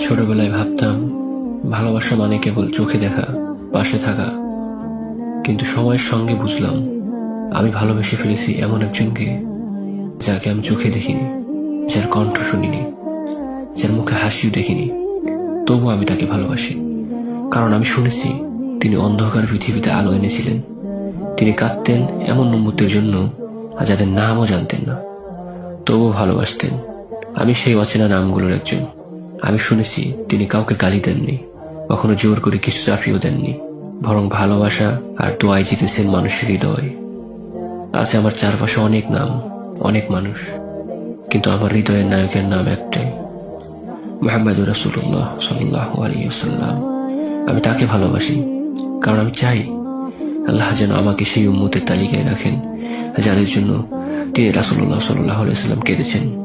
ছোটবেলায় ভাবতাম ভালোবাসা মানে কেবল চোখে দেখা, পাশে থাকা। কিন্তু সময়ের সঙ্গে বুঝলাম আমি ভালোবেসে ফেলেছি এমন একজনকে যাকে আমি চোখে দেখিনি, যার কণ্ঠ শুনিনি, যার মুখে হাসিও দেখিনি। তবু আমি তাকে ভালোবাসি, কারণ আমি শুনেছি তিনি অন্ধকার পৃথিবীতে আলো এনেছিলেন। তিনি কাঁদতেন এমন মুহূর্তের জন্য যাদের নামও জানতেন না, তবুও ভালোবাসতেন। আমি সেই অচেনা নামগুলোর একজন। আমি শুনেছি তিনি কাউকে গালি দেননি, কখনো জোর করে কিছু চাপিয়েও দেননি, বরং ভালোবাসা আর দোয়ায় জিতেছেন মানুষের হৃদয়। আছে আমার চারপাশে অনেক নাম, অনেক মানুষ, কিন্তু আমার হৃদয়ের নায়কের নাম একটাই, মুহাম্মদুর রাসূলুল্লাহ সাল্লাল্লাহু আলাইহি ওয়াসাল্লাম। আমি তাকে ভালোবাসি কারণ আমি চাই আল্লাহ যেন আমাকে সেই উম্মতের তালিকায় রাখেন যাদের জন্য তিনি রাসূলুল্লাহ সাল্লাল্লাহু আলাইহি ওয়াসাল্লাম কেঁদেছেন।